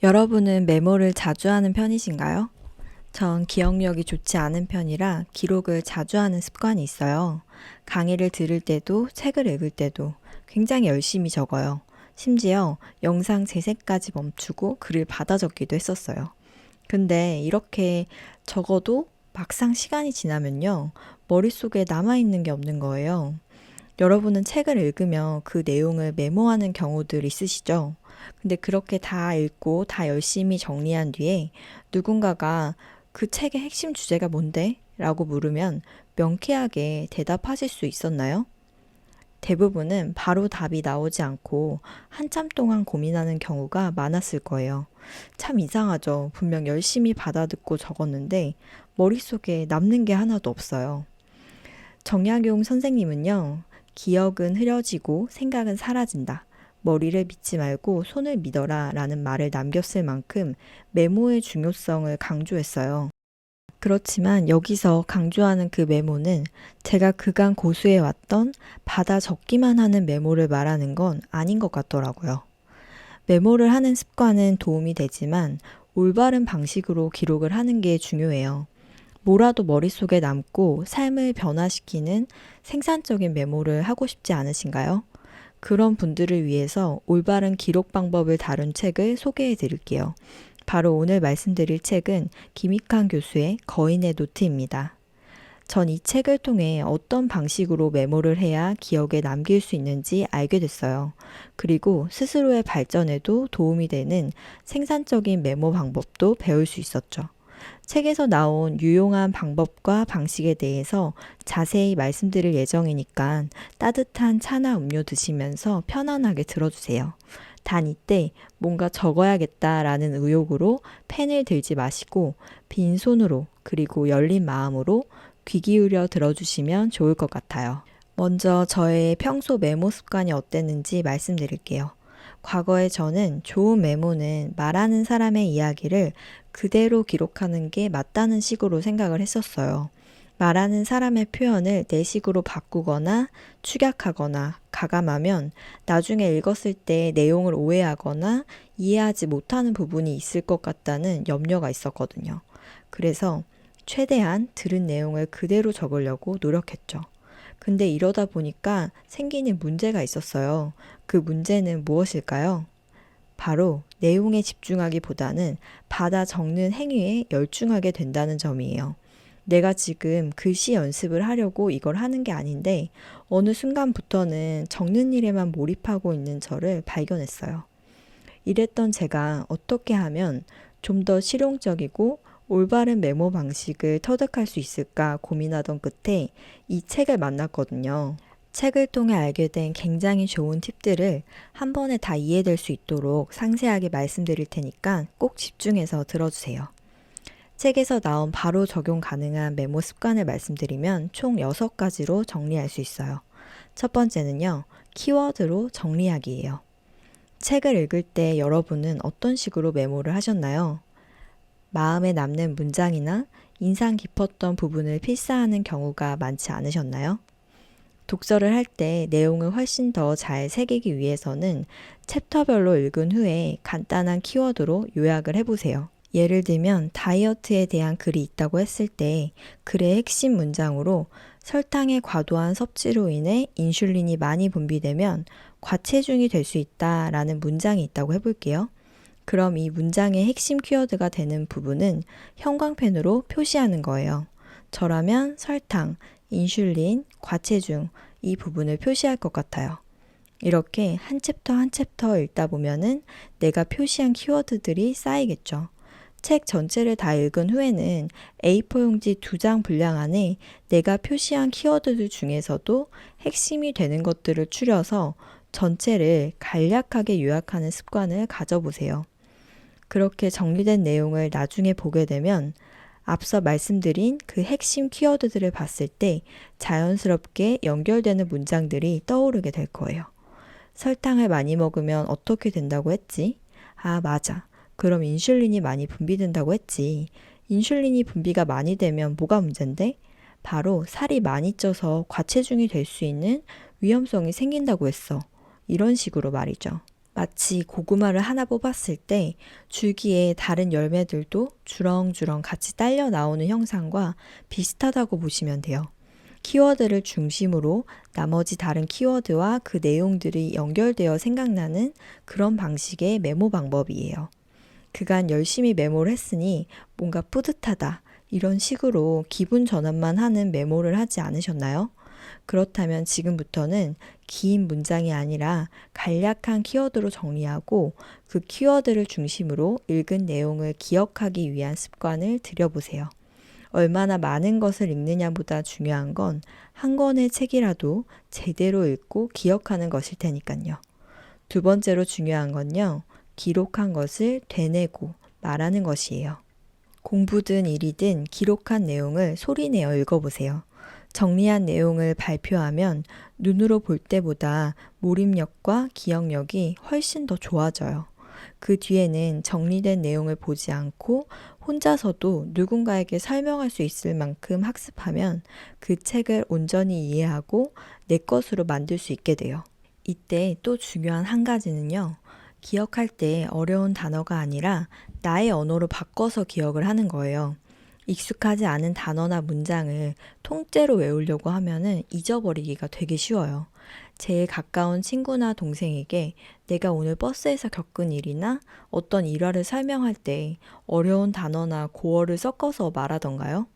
여러분은 메모를 자주 하는 편이신가요? 전 기억력이 좋지 않은 편이라 기록을 자주 하는 습관이 있어요. 강의를 들을 때도 책을 읽을 때도 굉장히 열심히 적어요. 심지어 영상 재생까지 멈추고 글을 받아 적기도 했었어요. 근데 이렇게 적어도 막상 시간이 지나면요, 머릿속에 남아있는 게 없는 거예요. 여러분은 책을 읽으며 그 내용을 메모하는 경우들 있으시죠? 근데 그렇게 다 읽고 다 열심히 정리한 뒤에 누군가가 그 책의 핵심 주제가 뭔데? 라고 물으면 명쾌하게 대답하실 수 있었나요? 대부분은 바로 답이 나오지 않고 한참 동안 고민하는 경우가 많았을 거예요. 참 이상하죠. 분명 열심히 받아듣고 적었는데 머릿속에 남는 게 하나도 없어요. 정약용 선생님은요, 기억은 흐려지고 생각은 사라진다. 머리를 믿지 말고 손을 믿어라 라는 말을 남겼을 만큼 메모의 중요성을 강조했어요. 그렇지만 여기서 강조하는 그 메모는 제가 그간 고수해왔던 받아 적기만 하는 메모를 말하는 건 아닌 것 같더라고요. 메모를 하는 습관은 도움이 되지만 올바른 방식으로 기록을 하는 게 중요해요. 뭐라도 머릿속에 남고 삶을 변화시키는 생산적인 메모를 하고 싶지 않으신가요? 그런 분들을 위해서 올바른 기록 방법을 다룬 책을 소개해 드릴게요. 바로 오늘 말씀드릴 책은 김익환 교수의 거인의 노트입니다. 전 이 책을 통해 어떤 방식으로 메모를 해야 기억에 남길 수 있는지 알게 됐어요. 그리고 스스로의 발전에도 도움이 되는 생산적인 메모 방법도 배울 수 있었죠. 책에서 나온 유용한 방법과 방식에 대해서 자세히 말씀드릴 예정이니까 따뜻한 차나 음료 드시면서 편안하게 들어주세요. 단 이때 뭔가 적어야겠다라는 의욕으로 펜을 들지 마시고 빈손으로 그리고 열린 마음으로 귀 기울여 들어주시면 좋을 것 같아요. 먼저 저의 평소 메모 습관이 어땠는지 말씀드릴게요. 과거에 저는 좋은 메모는 말하는 사람의 이야기를 그대로 기록하는 게 맞다는 식으로 생각을 했었어요. 말하는 사람의 표현을 내 식으로 바꾸거나 축약하거나 가감하면 나중에 읽었을 때 내용을 오해하거나 이해하지 못하는 부분이 있을 것 같다는 염려가 있었거든요. 그래서 최대한 들은 내용을 그대로 적으려고 노력했죠. 근데 이러다 보니까 생기는 문제가 있었어요. 그 문제는 무엇일까요? 바로 내용에 집중하기보다는 받아 적는 행위에 열중하게 된다는 점이에요. 내가 지금 글씨 연습을 하려고 이걸 하는 게 아닌데 어느 순간부터는 적는 일에만 몰입하고 있는 저를 발견했어요. 이랬던 제가 어떻게 하면 좀 더 실용적이고 올바른 메모 방식을 터득할 수 있을까 고민하던 끝에 이 책을 만났거든요. 책을 통해 알게 된 굉장히 좋은 팁들을 한 번에 다 이해될 수 있도록 상세하게 말씀드릴 테니까 꼭 집중해서 들어주세요. 책에서 나온 바로 적용 가능한 메모 습관을 말씀드리면 총 6가지로 정리할 수 있어요. 첫 번째는요, 키워드로 정리하기예요. 책을 읽을 때 여러분은 어떤 식으로 메모를 하셨나요? 마음에 남는 문장이나 인상 깊었던 부분을 필사하는 경우가 많지 않으셨나요? 독서를 할 때 내용을 훨씬 더 잘 새기기 위해서는 챕터별로 읽은 후에 간단한 키워드로 요약을 해보세요. 예를 들면 다이어트에 대한 글이 있다고 했을 때 글의 핵심 문장으로 설탕의 과도한 섭취로 인해 인슐린이 많이 분비되면 과체중이 될 수 있다라는 문장이 있다고 해볼게요. 그럼 이 문장의 핵심 키워드가 되는 부분은 형광펜으로 표시하는 거예요. 저라면 설탕, 인슐린, 과체중 이 부분을 표시할 것 같아요. 이렇게 한 챕터 한 챕터 읽다 보면은 내가 표시한 키워드들이 쌓이겠죠. 책 전체를 다 읽은 후에는 A4 용지 2장 분량 안에 내가 표시한 키워드들 중에서도 핵심이 되는 것들을 추려서 전체를 간략하게 요약하는 습관을 가져보세요. 그렇게 정리된 내용을 나중에 보게 되면 앞서 말씀드린 그 핵심 키워드들을 봤을 때 자연스럽게 연결되는 문장들이 떠오르게 될 거예요. 설탕을 많이 먹으면 어떻게 된다고 했지? 아, 맞아. 그럼 인슐린이 많이 분비된다고 했지. 인슐린이 분비가 많이 되면 뭐가 문제인데? 바로 살이 많이 쪄서 과체중이 될 수 있는 위험성이 생긴다고 했어. 이런 식으로 말이죠. 마치 고구마를 하나 뽑았을 때 줄기에 다른 열매들도 주렁주렁 같이 딸려 나오는 형상과 비슷하다고 보시면 돼요. 키워드를 중심으로 나머지 다른 키워드와 그 내용들이 연결되어 생각나는 그런 방식의 메모 방법이에요. 그간 열심히 메모를 했으니 뭔가 뿌듯하다, 이런 식으로 기분 전환만 하는 메모를 하지 않으셨나요? 그렇다면 지금부터는 긴 문장이 아니라 간략한 키워드로 정리하고 그 키워드를 중심으로 읽은 내용을 기억하기 위한 습관을 들여보세요. 얼마나 많은 것을 읽느냐보다 중요한 건 한 권의 책이라도 제대로 읽고 기억하는 것일 테니까요. 두 번째로 중요한 건요, 기록한 것을 되뇌고 말하는 것이에요. 공부든 일이든 기록한 내용을 소리내어 읽어보세요. 정리한 내용을 발표하면 눈으로 볼 때보다 몰입력과 기억력이 훨씬 더 좋아져요. 그 뒤에는 정리된 내용을 보지 않고 혼자서도 누군가에게 설명할 수 있을 만큼 학습하면 그 책을 온전히 이해하고 내 것으로 만들 수 있게 돼요. 이때 또 중요한 한 가지는요, 기억할 때 어려운 단어가 아니라 나의 언어로 바꿔서 기억을 하는 거예요. 익숙하지 않은 단어나 문장을 통째로 외우려고 하면은 잊어버리기가 되게 쉬워요. 제일 가까운 친구나 동생에게 내가 오늘 버스에서 겪은 일이나 어떤 일화를 설명할 때 어려운 단어나 고어를 섞어서 말하던가요?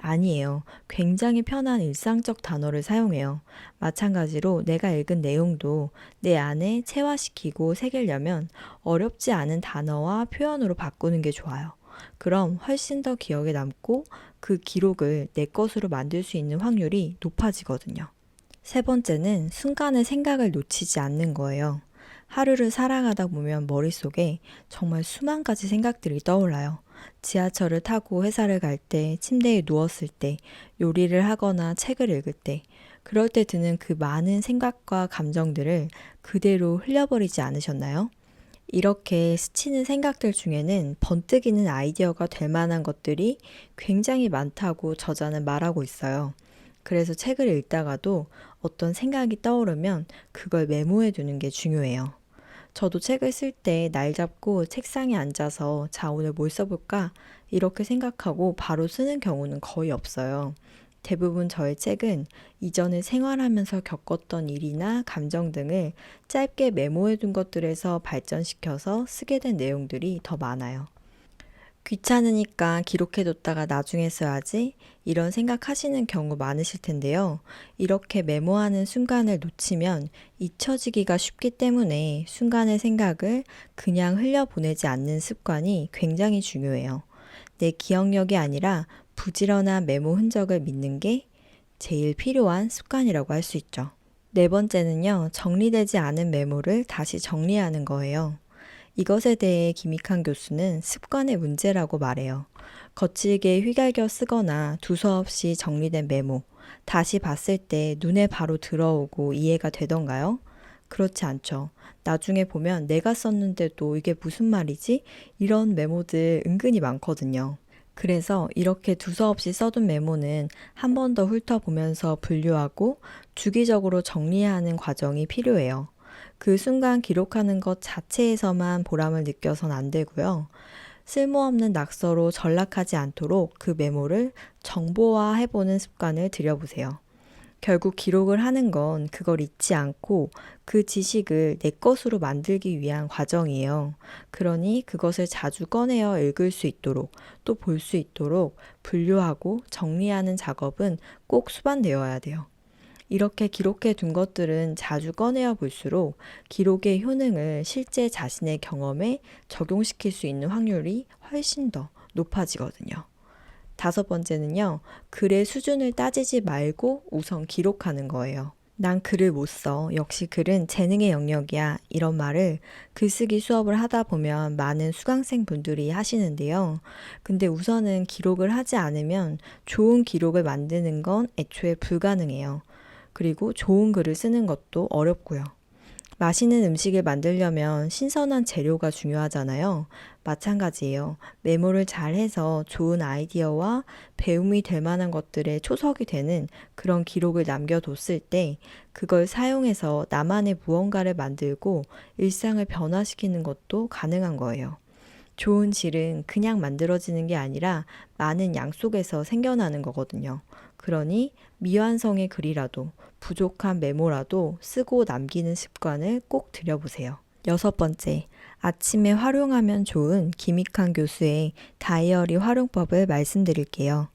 아니에요. 굉장히 편한 일상적 단어를 사용해요. 마찬가지로 내가 읽은 내용도 내 안에 체화시키고 새기려면 어렵지 않은 단어와 표현으로 바꾸는 게 좋아요. 그럼 훨씬 더 기억에 남고 그 기록을 내 것으로 만들 수 있는 확률이 높아지거든요. 세 번째는 순간의 생각을 놓치지 않는 거예요. 하루를 살아가다 보면 머릿속에 정말 수만 가지 생각들이 떠올라요. 지하철을 타고 회사를 갈 때, 침대에 누웠을 때, 요리를 하거나 책을 읽을 때, 그럴 때 드는 그 많은 생각과 감정들을 그대로 흘려버리지 않으셨나요? 이렇게 스치는 생각들 중에는 번뜩이는 아이디어가 될 만한 것들이 굉장히 많다고 저자는 말하고 있어요. 그래서 책을 읽다가도 어떤 생각이 떠오르면 그걸 메모해 두는 게 중요해요. 저도 책을 쓸 때 날 잡고 책상에 앉아서 자, 오늘 뭘 써볼까? 이렇게 생각하고 바로 쓰는 경우는 거의 없어요. 대부분 저의 책은 이전에 생활하면서 겪었던 일이나 감정 등을 짧게 메모해 둔 것들에서 발전시켜서 쓰게 된 내용들이 더 많아요. 귀찮으니까 기록해뒀다가 나중에 써야지, 이런 생각하시는 경우 많으실 텐데요. 이렇게 메모하는 순간을 놓치면 잊혀지기가 쉽기 때문에 순간의 생각을 그냥 흘려보내지 않는 습관이 굉장히 중요해요. 내 기억력이 아니라 부지런한 메모 흔적을 믿는 게 제일 필요한 습관이라고 할 수 있죠. 네 번째는요, 정리되지 않은 메모를 다시 정리하는 거예요. 이것에 대해 김익환 교수는 습관의 문제라고 말해요. 거칠게 휘갈겨 쓰거나 두서없이 정리된 메모, 다시 봤을 때 눈에 바로 들어오고 이해가 되던가요? 그렇지 않죠. 나중에 보면 내가 썼는데도 이게 무슨 말이지? 이런 메모들 은근히 많거든요. 그래서 이렇게 두서없이 써둔 메모는 한 번 더 훑어보면서 분류하고 주기적으로 정리하는 과정이 필요해요. 그 순간 기록하는 것 자체에서만 보람을 느껴선 안 되고요. 쓸모없는 낙서로 전락하지 않도록 그 메모를 정보화해보는 습관을 들여보세요. 결국 기록을 하는 건 그걸 잊지 않고 그 지식을 내 것으로 만들기 위한 과정이에요. 그러니 그것을 자주 꺼내어 읽을 수 있도록 또 볼 수 있도록 분류하고 정리하는 작업은 꼭 수반되어야 돼요. 이렇게 기록해 둔 것들은 자주 꺼내어 볼수록 기록의 효능을 실제 자신의 경험에 적용시킬 수 있는 확률이 훨씬 더 높아지거든요. 다섯 번째는요, 글의 수준을 따지지 말고 우선 기록하는 거예요. 난 글을 못 써. 역시 글은 재능의 영역이야. 이런 말을 글쓰기 수업을 하다 보면 많은 수강생 분들이 하시는데요. 근데 우선은 기록을 하지 않으면 좋은 기록을 만드는 건 애초에 불가능해요. 그리고 좋은 글을 쓰는 것도 어렵고요. 맛있는 음식을 만들려면 신선한 재료가 중요하잖아요. 마찬가지예요. 메모를 잘 해서 좋은 아이디어와 배움이 될 만한 것들의 초석이 되는 그런 기록을 남겨뒀을 때 그걸 사용해서 나만의 무언가를 만들고 일상을 변화시키는 것도 가능한 거예요. 좋은 질은 그냥 만들어지는 게 아니라 많은 양 속에서 생겨나는 거거든요. 그러니 미완성의 글이라도 부족한 메모라도 쓰고 남기는 습관을 꼭 들여보세요. 여섯 번째, 아침에 활용하면 좋은 김익환 교수의 다이어리 활용법을 말씀드릴게요.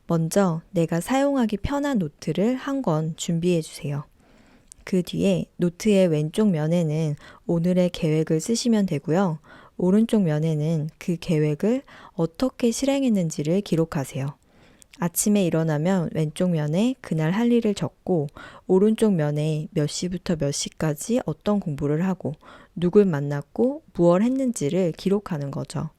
먼저 내가 사용하기 편한 노트를 한 권 준비해 주세요. 그 뒤에 노트의 왼쪽 면에는 오늘의 계획을 쓰시면 되고요. 오른쪽 면에는 그 계획을 어떻게 실행했는지를 기록하세요. 아침에 일어나면 왼쪽 면에 그날 할 일을 적고 오른쪽 면에 몇 시부터 몇 시까지 어떤 공부를 하고 누굴 만났고 무얼 했는지를 기록하는 거죠.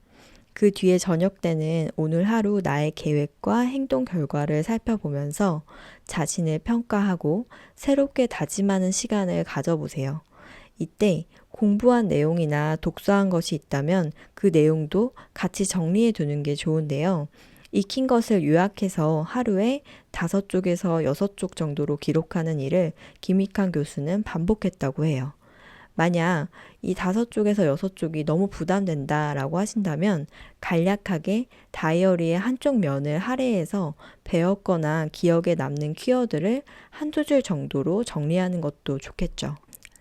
그 뒤에 저녁 때는 오늘 하루 나의 계획과 행동 결과를 살펴보면서 자신을 평가하고 새롭게 다짐하는 시간을 가져보세요. 이때 공부한 내용이나 독서한 것이 있다면 그 내용도 같이 정리해 두는 게 좋은데요. 익힌 것을 요약해서 하루에 5쪽에서 6쪽 정도로 기록하는 일을 김익환 교수는 반복했다고 해요. 만약 이 5쪽에서 6쪽이 너무 부담된다라고 하신다면 간략하게 다이어리의 한쪽 면을 할애해서 배웠거나 기억에 남는 키워드를 한두 줄 정도로 정리하는 것도 좋겠죠.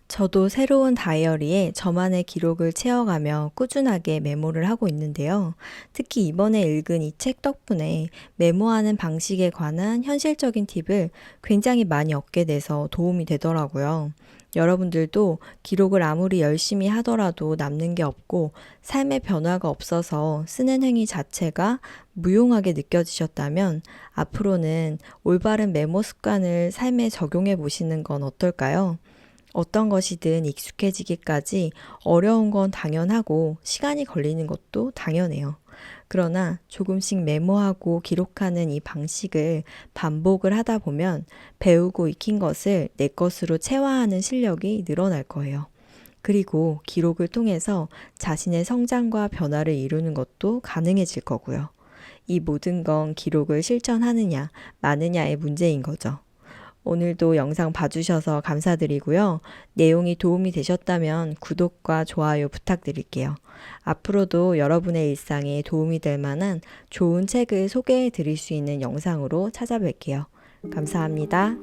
저도 새로운 다이어리에 저만의 기록을 채워가며 꾸준하게 메모를 하고 있는데요. 특히 이번에 읽은 이 책 덕분에 메모하는 방식에 관한 현실적인 팁을 굉장히 많이 얻게 돼서 도움이 되더라고요. 여러분들도 기록을 아무리 열심히 하더라도 남는 게 없고 삶의 변화가 없어서 쓰는 행위 자체가 무용하게 느껴지셨다면 앞으로는 올바른 메모 습관을 삶에 적용해 보시는 건 어떨까요? 어떤 것이든 익숙해지기까지 어려운 건 당연하고 시간이 걸리는 것도 당연해요. 그러나 조금씩 메모하고 기록하는 이 방식을 반복을 하다 보면 배우고 익힌 것을 내 것으로 체화하는 실력이 늘어날 거예요. 그리고 기록을 통해서 자신의 성장과 변화를 이루는 것도 가능해질 거고요. 이 모든 건 기록을 실천하느냐, 마느냐의 문제인 거죠. 오늘도 영상 봐주셔서 감사드리고요. 내용이 도움이 되셨다면 구독과 좋아요 부탁드릴게요. 앞으로도 여러분의 일상에 도움이 될 만한 좋은 책을 소개해 드릴 수 있는 영상으로 찾아뵐게요. 감사합니다.